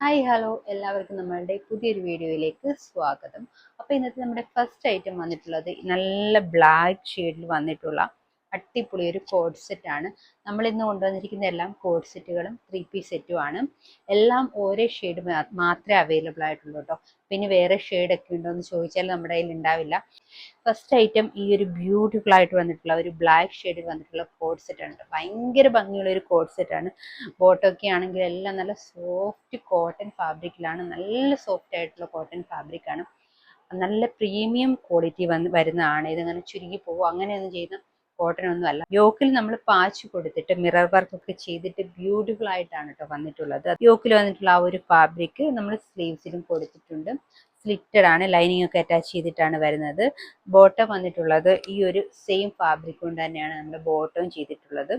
Hi hello എല്ലാവർക്കും നമ്മളുടെ പുതിയൊരു വീഡിയോയിലേക്ക് സ്വാഗതം. അപ്പോൾ ഇന്നത്തെ നമ്മുടെ ഫസ്റ്റ് ഐറ്റം വന്നിട്ടുള്ളത് നല്ല ബ്ലാക്ക് ഷെയ്ഡിൽ വന്നിട്ടുള്ള അടിപൊളി ഒരു കോഡ് സെറ്റാണ്. നമ്മൾ ഇന്ന് കൊണ്ടുവന്നിരിക്കുന്ന എല്ലാം കോഡ് സെറ്റുകളും 3 പീസ് സെറ്റുമാണ്. എല്ലാം ഓരോ ഷെയ്ഡ് മാത്രമേ അവൈലബിൾ ആയിട്ടുള്ളൂ കേട്ടോ. പിന്നെ വേറെ ഷെയ്ഡൊക്കെ ഉണ്ടോ എന്ന് ചോദിച്ചാൽ നമ്മുടെ കയ്യിൽ ഉണ്ടാവില്ല. ഫസ്റ്റ് ഐറ്റം ഈ ഒരു ബ്യൂട്ടിഫുൾ ആയിട്ട് വന്നിട്ടുള്ള ഒരു ബ്ലാക്ക് ഷെയ്ഡിൽ വന്നിട്ടുള്ള കോഡ് സെറ്റാണ്. ഭയങ്കര ഭംഗിയുള്ള ഒരു കോഡ് സെറ്റാണ്. ബോട്ടൊക്കെ ആണെങ്കിൽ എല്ലാം നല്ല സോഫ്റ്റ് കോട്ടൺ ഫാബ്രിക്കിലാണ്. നല്ല സോഫ്റ്റ് ആയിട്ടുള്ള കോട്ടൺ ഫാബ്രിക്കാണ്. നല്ല പ്രീമിയം ക്വാളിറ്റി വരുന്നതാണ്. ഇതിങ്ങനെ ചുരുങ്ങി പോകും അങ്ങനെയൊന്നും ചെയ്യുന്ന കോട്ടൺ ഒന്നും അല്ല. യോക്കിൽ നമ്മൾ പാച്ച് കൊടുത്തിട്ട് മിറർ വർക്ക് ഒക്കെ ചെയ്തിട്ട് ബ്യൂട്ടിഫുൾ ആയിട്ടാണ് കേട്ടോ വന്നിട്ടുള്ളത്. യോക്കിൽ വന്നിട്ടുള്ള ആ ഒരു ഫാബ്രിക് നമ്മൾ സ്ലീവ്സിലും കൊടുത്തിട്ടുണ്ട്. സ്ലിറ്റഡ് ആണ്, ലൈനിങ് ഒക്കെ അറ്റാച്ച് ചെയ്തിട്ടാണ് വരുന്നത്. ബോട്ടം വന്നിട്ടുള്ളത് ഈ ഒരു സെയിം ഫാബ്രിക് കൊണ്ട് തന്നെയാണ് നമ്മൾ ബോട്ടം ചെയ്തിട്ടുള്ളത്.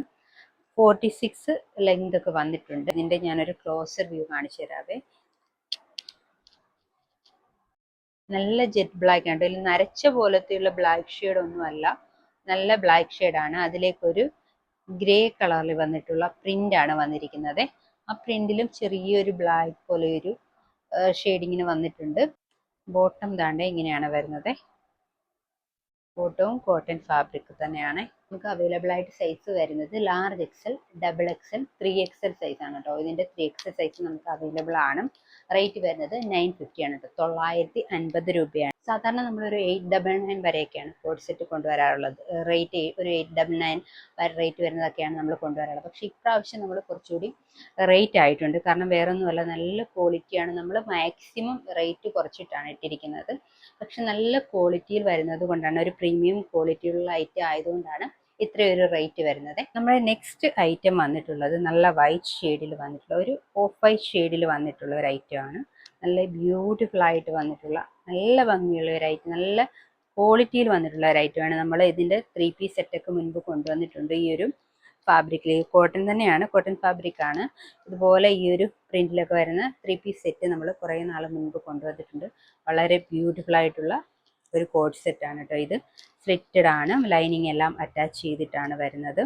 46 ലെങ്ത് ഒക്കെ വന്നിട്ടുണ്ട്. ഇതിന്റെ ഞാനൊരു ക്ലോസർ വ്യൂ കാണിച്ചു തരാവേ. നല്ല ജെറ്റ് ബ്ലാക്ക് ആണ്. ഇതിൽ നരച്ച പോലത്തെയുള്ള ബ്ലാക്ക് ഷെയ്ഡ് ഒന്നും അല്ല, നല്ല ബ്ലാക്ക് ഷെയ്ഡാണ്. അതിലേക്കൊരു ഗ്രേ കളറിൽ വന്നിട്ടുള്ള പ്രിന്റ് ആണ് വന്നിരിക്കുന്നത്. ആ പ്രിന്റിലും ചെറിയൊരു ബ്ലാക്ക് പോലെ ഒരു ഷെയ്ഡിങ്ങിന് വന്നിട്ടുണ്ട്. ബോട്ടം ദാണ്ട് ഇങ്ങനെയാണ് വരുന്നത്. ബോട്ടവും കോട്ടൺ ഫാബ്രിക് തന്നെയാണ്. നമുക്ക് അവൈലബിൾ ആയിട്ട് സൈസ് വരുന്നത് large XL, double XL, 3XL size ആണ് കേട്ടോ. ഇതിന്റെ 3XL സൈസ് നമുക്ക് അവൈലബിൾ ആണ്. റേറ്റ് വരുന്നത് 950 ആണ് കേട്ടോ, 950 രൂപയാണ്. സാധാരണ നമ്മളൊരു 899 വരെയൊക്കെയാണ് കോഡ് സെറ്റ് കൊണ്ടുവരാറുള്ളത്. റേറ്റ് ഒരു 899 വരെ റേറ്റ് വരുന്നതൊക്കെയാണ് നമ്മൾ കൊണ്ടുവരാറുള്ളത്. പക്ഷേ ഇപ്രാവശ്യം നമ്മൾ കുറച്ചുകൂടി റേറ്റ് ആയിട്ടുണ്ട്. കാരണം വേറെ ഒന്നുമല്ല, നല്ല ക്വാളിറ്റിയാണ്. നമ്മൾ മാക്സിമം റേറ്റ് കുറച്ചിട്ടാണ് ഇട്ടിരിക്കുന്നത്. പക്ഷെ നല്ല ക്വാളിറ്റിയിൽ വരുന്നത് കൊണ്ടാണ്, ഒരു പ്രീമിയം ക്വാളിറ്റിയുള്ള ഐറ്റം ആയതുകൊണ്ടാണ് ഇത്രയൊരു റേറ്റ് വരുന്നത്. നമ്മുടെ നെക്സ്റ്റ് ഐറ്റം വന്നിട്ടുള്ളത് നല്ല വൈറ്റ് ഷെയ്ഡിൽ വന്നിട്ടുള്ള ഒരു ഓഫ് വൈറ്റ് ഷെയ്ഡിൽ വന്നിട്ടുള്ള ഒരു ഐറ്റം ആണ്. നല്ല ബ്യൂട്ടിഫുൾ ആയിട്ട് വന്നിട്ടുള്ള നല്ല ഭംഗിയുള്ള ഒരു ഐറ്റം, നല്ല ക്വാളിറ്റിയിൽ വന്നിട്ടുള്ള ഒരു ഐറ്റമാണ്. നമ്മൾ ഇതിന്റെ 3 പീസ് സെറ്റൊക്കെ മുൻപ് കൊണ്ടുവന്നിട്ടുണ്ട്. ഈ ഒരു ഫാബ്രിക്കിൽ കോട്ടൺ തന്നെയാണ്, കോട്ടൺ ഫാബ്രിക് ആണ്. ഇതുപോലെ ഈ ഒരു പ്രിന്റിലൊക്കെ വരുന്ന 3 പീസ് സെറ്റ് നമ്മൾ കുറേ നാൾ മുൻപ് കൊണ്ടുവന്നിട്ടുണ്ട്. വളരെ ബ്യൂട്ടിഫുൾ ആയിട്ടുള്ള ഒരു കോഡ് സെറ്റ് ആണ് കേട്ടോ. ഇത് സ്ലിറ്റഡ് ആണ്, ലൈനിങ് എല്ലാം അറ്റാച്ച് ചെയ്തിട്ടാണ് വരുന്നത്.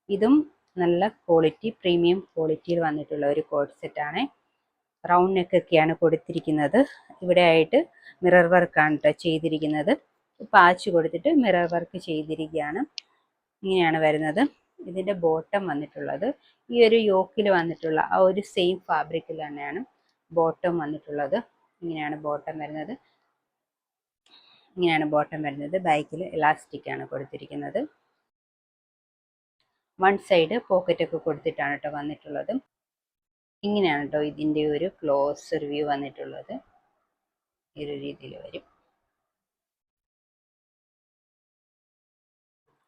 ഇതും നല്ല ക്വാളിറ്റി, പ്രീമിയം ക്വാളിറ്റിയിൽ വന്നിട്ടുള്ള ഒരു കോഡ് സെറ്റ് ആണ്. റൗണ്ട് നെക്ക് ഒക്കെയാണ് കൊടുത്തിരിക്കുന്നത്. ഇവിടെ ആയിട്ട് മിറർ വർക്കാണ് കേട്ടോ ചെയ്തിരിക്കുന്നത്. പാച്ച് കൊടുത്തിട്ട് മിറർ വർക്ക് ചെയ്തിരിക്കുകയാണ്. ഇങ്ങനെയാണ് വരുന്നത്. ഇതിന്റെ ബോട്ടം വന്നിട്ടുള്ളത് ഈ ഒരു യോക്കിൽ വന്നിട്ടുള്ള ആ ഒരു സെയിം ഫാബ്രിക്കിൽ തന്നെയാണ് ബോട്ടം വന്നിട്ടുള്ളത്. ഇങ്ങനെയാണ് ബോട്ടം വരുന്നത്. ഇങ്ങനെയാണ് ബോട്ടം വരുന്നത്. ബാക്കിൽ ഇലാസ്റ്റിക് ആണ് കൊടുത്തിരിക്കുന്നത്. വൺ സൈഡ് പോക്കറ്റ് ഒക്കെ കൊടുത്തിട്ടാണ് കേട്ടോ വന്നിട്ടുള്ളത്. ഇങ്ങനെയാണ് കേട്ടോ ഇതിന്റെ ഒരു ക്ലോസ് റിവ്യൂ വന്നിട്ടുള്ളത്. ഈ ഒരു രീതിയിൽ വരും.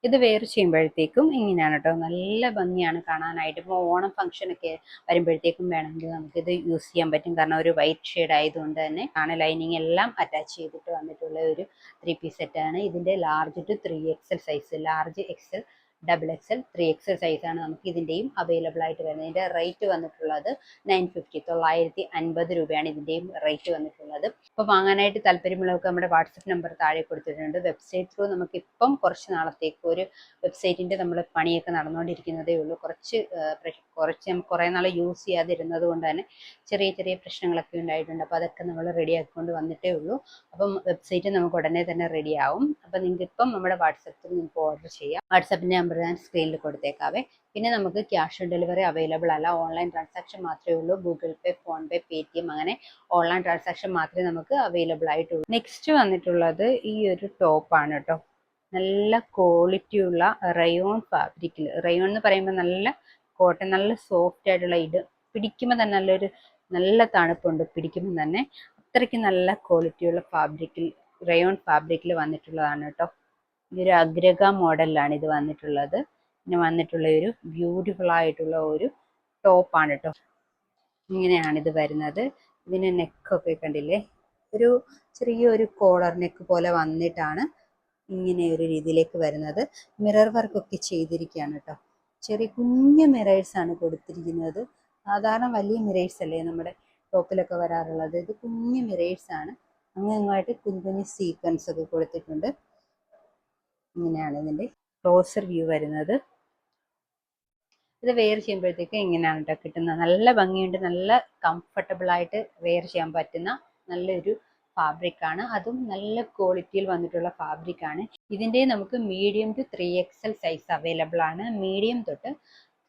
ഇത് വെയർ ചെയ്യുമ്പോഴത്തേക്കും ഇങ്ങനെയാണ് കേട്ടോ, നല്ല ഭംഗിയാണ് കാണാനായിട്ട്. ഇപ്പോൾ ഓണം ഫംഗ്ഷനൊക്കെ വരുമ്പോഴത്തേക്കും വേണമെങ്കിൽ നമുക്കിത് യൂസ് ചെയ്യാൻ പറ്റും. കാരണം ഒരു വൈറ്റ് ഷെയ്ഡ് ആയതുകൊണ്ട് തന്നെ ആണ് ലൈനിങ് എല്ലാം അറ്റാച്ച് ചെയ്തിട്ട് വന്നിട്ടുള്ള ഒരു 3 പീസ് സെറ്റാണ്. ഇതിന്റെ large to 3XL size, large XL, double XL, 3XL സൈസാണ് നമുക്ക് ഇതിന്റെയും അവൈലബിൾ ആയിട്ട് വരുന്നത്. ഇതിന്റെ റേറ്റ് വന്നിട്ടുള്ളത് 950, 950 രൂപയാണ് ഇതിന്റെയും റേറ്റ് വന്നിട്ടുള്ളത്. അപ്പോൾ വാങ്ങാനായിട്ട് താല്പര്യമുള്ളവർക്ക് നമ്മുടെ വാട്സപ്പ് നമ്പർ താഴെ കൊടുത്തിട്ടുണ്ട്. വെബ്സൈറ്റ് ത്രൂ നമുക്ക് ഇപ്പം കുറച്ച് നാളത്തേക്ക് ഒരു വെബ്സൈറ്റിന്റെ നമ്മൾ പണിയൊക്കെ നടന്നുകൊണ്ടിരിക്കുന്നതേ ഉള്ളൂ. കുറേ നാൾ യൂസ് ചെയ്യാതിരുന്നത് കൊണ്ട് തന്നെ ചെറിയ ചെറിയ പ്രശ്നങ്ങളൊക്കെ ഉണ്ടായിട്ടുണ്ട്. അപ്പോൾ അതൊക്കെ നമ്മൾ റെഡി ആക്കിക്കൊണ്ട് വന്നിട്ടേ ഉള്ളൂ. അപ്പം വെബ്സൈറ്റ് നമുക്ക് ഉടനെ തന്നെ റെഡി ആവും. അപ്പം നിങ്ങൾക്ക് ഇപ്പം നമ്മുടെ വാട്സപ്പിൽ നിങ്ങൾക്ക് ഓർഡർ ചെയ്യാം. വാട്സപ്പിന്റെ നമ്പർ ഞാൻ സ്ക്രീനിൽ കൊടുത്തേക്കാവേ. പിന്നെ നമുക്ക് ക്യാഷ് ഓൺ ഡെലിവറി അവൈലബിൾ അല്ല, ഓൺലൈൻ ട്രാൻസാക്ഷൻ മാത്രമേ ഉള്ളൂ. ഗൂഗിൾ പേ, ഫോൺ പേ, പേടിഎം അങ്ങനെ ഓൺലൈൻ ട്രാൻസാക്ഷൻ മാത്രമേ നമുക്ക് അവൈലബിൾ ആയിട്ടുള്ളൂ. നെക്സ്റ്റ് വന്നിട്ടുള്ളത് ഈ ഒരു ടോപ്പാണ് കേട്ടോ. നല്ല ക്വാളിറ്റിയുള്ള റയോൺ ഫാബ്രിക്കിൽ, റയോൺ എന്ന് പറയുമ്പോൾ നല്ല കോട്ടൺ, നല്ല സോഫ്റ്റ് ആയിട്ടുള്ള, ഇത് പിടിക്കുമ്പോൾ തന്നെ നല്ല തണുപ്പുണ്ട് പിടിക്കുമ്പോൾ തന്നെ. അത്രയ്ക്ക് നല്ല ക്വാളിറ്റിയുള്ള ഫാബ്രിക്കിൽ, റയോൺ ഫാബ്രിക്കിൽ വന്നിട്ടുള്ളതാണ് കേട്ടോ. ഇതൊരു അഗ്രക മോഡലിലാണ് ഇത് വന്നിട്ടുള്ളത്. പിന്നെ വന്നിട്ടുള്ള ഒരു ബ്യൂട്ടിഫുൾ ആയിട്ടുള്ള ഒരു ടോപ്പാണ് കേട്ടോ. ഇങ്ങനെയാണ് ഇത് വരുന്നത്. ഇതിന് നെക്കൊക്കെ കണ്ടില്ലേ, ഒരു ചെറിയൊരു കോളർ നെക്ക് പോലെ വന്നിട്ടാണ് ഇങ്ങനെ ഒരു രീതിയിലേക്ക് വരുന്നത്. മിറർ വർക്കൊക്കെ ചെയ്തിരിക്കുകയാണ് കേട്ടോ. ചെറിയ കുഞ്ഞു മിറേഴ്സ് ആണ് കൊടുത്തിരിക്കുന്നത്. സാധാരണ വലിയ മിറേഴ്സ് അല്ലേ നമ്മുടെ ടോപ്പിലൊക്കെ വരാറുള്ളത്. ഇത് കുഞ്ഞു മിറേഴ്സ് ആണ്. അങ്ങായിട്ട് കുഞ്ഞു കുഞ്ഞു സീക്വൻസ് ഒക്കെ കൊടുത്തിട്ടുണ്ട്. ഇങ്ങനെയാണ് ഇതിന്റെ ക്ലോസർ വ്യൂ വരുന്നത്. ഇത് വെയർ ചെയ്യുമ്പോഴത്തേക്ക് ഇങ്ങനെയാണ് കേട്ടോ കിട്ടുന്നത്. നല്ല ഭംഗിയുണ്ട്, നല്ല കംഫർട്ടബിൾ ആയിട്ട് വെയർ ചെയ്യാൻ പറ്റുന്ന നല്ലൊരു ഫാബ്രിക് ആണ്. അതും നല്ല ക്വാളിറ്റിയിൽ വന്നിട്ടുള്ള ഫാബ്രിക് ആണ്. ഇതിൻ്റെ നമുക്ക് medium to 3XL size available ആണ്. മീഡിയം തൊട്ട്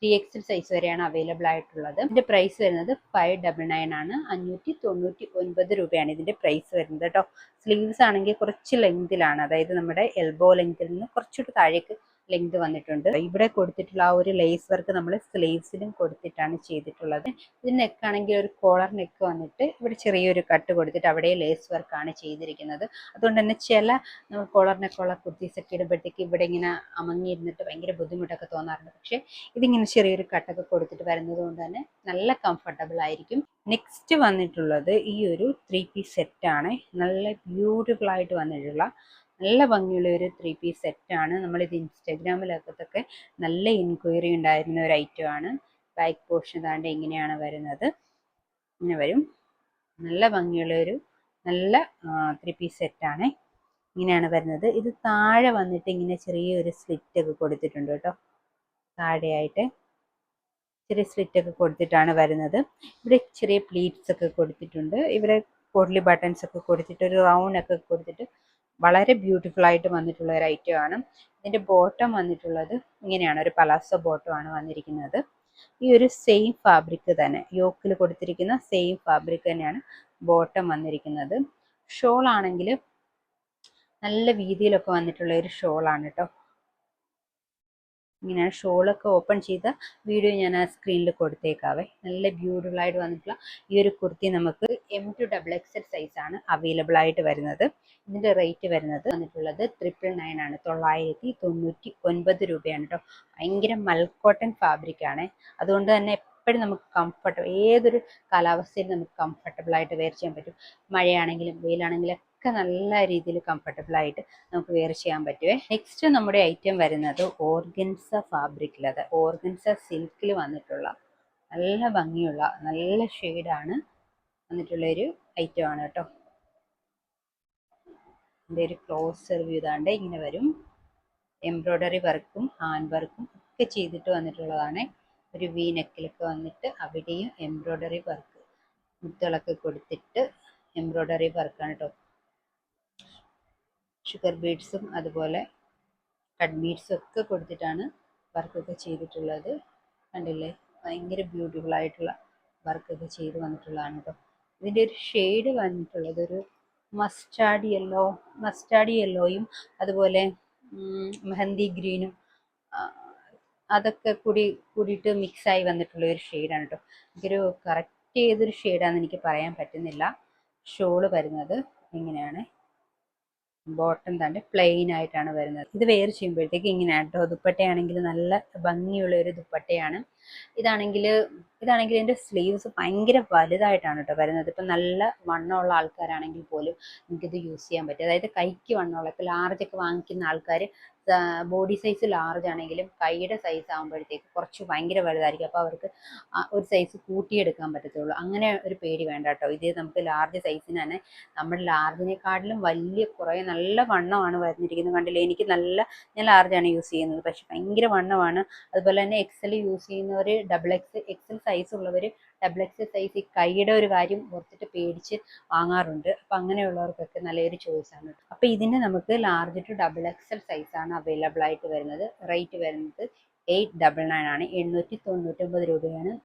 3XL സൈസ് വരെയാണ് അവൈലബിൾ ആയിട്ടുള്ളത്. ഇതിന്റെ പ്രൈസ് വരുന്നത് 599 ആണ്. 599 രൂപയാണ് ഇതിന്റെ പ്രൈസ് വരുന്നത് കേട്ടോ. സ്ലീവ്സ് ആണെങ്കിൽ കുറച്ച് ലെങ്തിലാണ്, അതായത് നമ്മുടെ എൽബോ ലെങ്തിൽ നിന്ന് കുറച്ചുകൂടി താഴേക്ക് ലെങ്ത് വന്നിട്ടുണ്ട്. ഇവിടെ കൊടുത്തിട്ടുള്ള ആ ഒരു ലേസ് വർക്ക് നമ്മൾ സ്ലീവ്സിലും കൊടുത്തിട്ടാണ് ചെയ്തിട്ടുള്ളത്. ഇത് നെക്കാണെങ്കിൽ ഒരു കോളർ നെക്ക് വന്നിട്ട് ഇവിടെ ചെറിയൊരു കട്ട് കൊടുത്തിട്ട് അവിടെ ലേസ് വർക്കാണ് ചെയ്തിരിക്കുന്നത്. അതുകൊണ്ട് തന്നെ ചില നമ്മൾ കോളർ നെക്കുള്ള കുർത്തീസൊക്കെ ഇടുമ്പോഴത്തേക്ക് ഇവിടെ ഇങ്ങനെ അമങ്ങിയിരുന്നിട്ട് ഭയങ്കര ബുദ്ധിമുട്ടൊക്കെ തോന്നാറുണ്ട്. പക്ഷെ ഇതിങ്ങനെ ചെറിയൊരു കട്ടൊക്കെ കൊടുത്തിട്ട് വരുന്നത് കൊണ്ട് തന്നെ നല്ല കംഫർട്ടബിൾ ആയിരിക്കും. നെക്സ്റ്റ് വന്നിട്ടുള്ളത് ഈ ഒരു 3 പീസ് സെറ്റാണ്. നല്ല ബ്യൂട്ടിഫുൾ ആയിട്ട് വന്നിട്ടുള്ള നല്ല ഭംഗിയുള്ള ഒരു 3 പീസ് സെറ്റാണ്. നമ്മളിത് ഇൻസ്റ്റാഗ്രാമിലൊക്കെ നല്ല എൻക്വയറി ഉണ്ടായിരുന്ന ഒരു ഐറ്റം ആണ്. ബാക്ക് പോർഷൻ താണ്ട് ഇങ്ങനെയാണ് വരുന്നത്. ഇങ്ങനെ വരും. നല്ല ഭംഗിയുള്ള ഒരു നല്ല 3 പീസ് സെറ്റാണ്. ഇങ്ങനെയാണ് വരുന്നത്. ഇത് താഴെ വന്നിട്ട് ഇങ്ങനെ ചെറിയൊരു സ്ലിറ്റ് ഒക്കെ കൊടുത്തിട്ടുണ്ട് കേട്ടോ. താഴെയായിട്ട് ചെറിയ സ്ലിറ്റ് ഒക്കെ കൊടുത്തിട്ടാണ് വരുന്നത്. ഇവിടെ ചെറിയ പ്ലീറ്റ്സ് ഒക്കെ കൊടുത്തിട്ടുണ്ട്. ഇവിടെ പോട്ട്ലി ബട്ടൺസ് ഒക്കെ കൊടുത്തിട്ട് ഒരു റൗണ്ട് ഒക്കെ കൊടുത്തിട്ട് വളരെ ബ്യൂട്ടിഫുൾ ആയിട്ട് വന്നിട്ടുള്ള ഒരു ഐറ്റം ആണ്. ഇതിന്റെ ബോട്ടം വന്നിട്ടുള്ളത് ഇങ്ങനെയാണ്, ഒരു പലാസോ ബോട്ടം ആണ് വന്നിരിക്കുന്നത്. ഈ ഒരു സെയിം ഫാബ്രിക് തന്നെ, യോക്കിൽ കൊടുത്തിരിക്കുന്ന സെയിം ഫാബ്രിക് തന്നെയാണ് ബോട്ടം വന്നിരിക്കുന്നത്. ഷോൾ ആണെങ്കിൽ നല്ല വീതിയിലൊക്കെ വന്നിട്ടുള്ള ഒരു ഷോളാണ് കേട്ടോ. ഇങ്ങനെയാണ് ഷോളൊക്കെ ഓപ്പൺ ചെയ്ത വീഡിയോ ഞാൻ ആ സ്ക്രീനിൽ കൊടുത്തേക്കാവേ. നല്ല ബ്യൂട്ടിഫുൾ ആയിട്ട് വന്നിട്ടുള്ള ഈ ഒരു കുർത്തി നമുക്ക് M to XXL സൈസ് ആണ് അവൈലബിൾ ആയിട്ട് വരുന്നത്. ഇതിന്റെ റേറ്റ് വരുന്നത് വന്നിട്ടുള്ളത് 999 ആണ്. 999 രൂപയാണ് കേട്ടോ. ഭയങ്കര മൽക്കോട്ടൺ ഫാബ്രിക് ആണ്. അതുകൊണ്ട് തന്നെ എപ്പോഴും നമുക്ക് കംഫർട്ടബിൾ, ഏതൊരു കാലാവസ്ഥയിലും നമുക്ക് കംഫർട്ടബിൾ ആയിട്ട് വെയർ ചെയ്യാൻ പറ്റും. മഴയാണെങ്കിലും വെയിലാണെങ്കിലും ഒക്കെ നല്ല രീതിയിൽ കംഫർട്ടബിൾ ആയിട്ട് നമുക്ക് വെയർ ചെയ്യാൻ പറ്റുമേ. നെക്സ്റ്റ് നമ്മുടെ ഐറ്റം വരുന്നത് ഓർഗൻസ ഫാബ്രിക്കിൽ, അത് ഓർഗൻസ സിൽക്കിൽ വന്നിട്ടുള്ള നല്ല ഭംഗിയുള്ള നല്ല ഷെയ്ഡാണ് വന്നിട്ടുള്ള ഒരു ഐറ്റം ആണ് കേട്ടോ. ഇതിൻ്റെ ഒരു ക്ലോസർ വ്യൂ ഇതാണ്ട് ഇങ്ങനെ വരും. എംബ്രോയ്ഡറി വർക്കും ഹാൻഡ് വർക്കും ഒക്കെ ചെയ്തിട്ട് വന്നിട്ടുള്ളതാണ്. ഒരു വി നെക്കിലൊക്കെ വന്നിട്ട് അവിടെയും എംബ്രോയ്ഡറി വർക്ക് മുത്തുകളൊക്കെ കൊടുത്തിട്ട് എംബ്രോയ്ഡറി വർക്കാണ് കേട്ടോ. ഷുഗർ ബീഡ്സും അതുപോലെ കട്ട് ബീഡ്സും ഒക്കെ കൊടുത്തിട്ടാണ് വർക്കൊക്കെ ചെയ്തിട്ടുള്ളത്. കണ്ടില്ലേ, ഭയങ്കര ബ്യൂട്ടിഫുൾ ആയിട്ടുള്ള വർക്കൊക്കെ ചെയ്ത് വന്നിട്ടുള്ളതാണ് കേട്ടോ. ഇതിൻ്റെ ഒരു ഷെയ്ഡ് വന്നിട്ടുള്ളത് ഒരു മസ്റ്റാർഡ് യെല്ലോയും അതുപോലെ മെഹന്തി ഗ്രീനും അതൊക്കെ കൂടിയിട്ട് മിക്സായി വന്നിട്ടുള്ള ഒരു ഷെയ്ഡാണ് കേട്ടോ. എനിക്കൊരു കറക്റ്റ് ഏതൊരു ഷെയ്ഡാണെന്ന് എനിക്ക് പറയാൻ പറ്റുന്നില്ല. ഷോള് വരുന്നത് ഇങ്ങനെയാണ്. ബോട്ടം തന്നെ പ്ലെയിൻ ആയിട്ടാണ് വരുന്നത്. ഇത് വെയർ ചെയ്യുമ്പോഴത്തേക്ക് ഇങ്ങനെയാണ് കേട്ടോ. ദുപ്പട്ടയാണെങ്കിൽ നല്ല ഭംഗിയുള്ള ഒരു ദുപ്പട്ടയാണ്. ഇതാണെങ്കിൽ ഇതിൻ്റെ സ്ലീവ്സ് ഭയങ്കര വലുതായിട്ടാണ് കേട്ടോ വരുന്നത്. ഇപ്പം നല്ല വണ്ണമുള്ള ആൾക്കാരാണെങ്കിൽ പോലും നമുക്കിത് യൂസ് ചെയ്യാൻ പറ്റും. അതായത് കൈക്ക് വണ്ണമുള്ള, ഇപ്പോൾ ലാർജൊക്കെ വാങ്ങിക്കുന്ന ആൾക്കാർ ബോഡി സൈസ് ലാർജ് ആണെങ്കിലും കൈയുടെ സൈസ് ആകുമ്പോഴത്തേക്ക് കുറച്ച് ഭയങ്കര വലുതായിരിക്കും. അപ്പോൾ അവർക്ക് ഒരു സൈസ് കൂട്ടിയെടുക്കാൻ പറ്റത്തുള്ളൂ. അങ്ങനെ ഒരു പേടി വേണ്ട കേട്ടോ. ഇത് നമുക്ക് ലാർജ് സൈസിന് തന്നെ നമ്മുടെ ലാർജിനെക്കാട്ടിലും വലിയ കുറേ നല്ല വണ്ണമാണ് വരുന്നിരിക്കുന്നത്. കണ്ടില്ലേ, ഞാൻ ലാർജാണ് യൂസ് ചെയ്യുന്നത്, പക്ഷെ ഭയങ്കര വണ്ണമാണ്. അതുപോലെ തന്നെ XL യൂസ് ചെയ്യുന്നവർ XL സൈസ് ഉള്ളവർ XL സൈസ് ഈ കൈയുടെ ഒരു കാര്യം ഓർത്തിട്ട് പേടിച്ച് വാങ്ങാറുണ്ട്. അപ്പം അങ്ങനെയുള്ളവർക്കൊക്കെ നല്ലൊരു ചോയ്സാണ്. അപ്പം ഇതിന് നമുക്ക് ലാർജ് ടു XXL സൈസാണ് അവൈലബിൾ ആയിട്ട് വരുന്നത്. റേറ്റ് വരുന്നത് 899 ആണ്. 899 രൂപയാണ്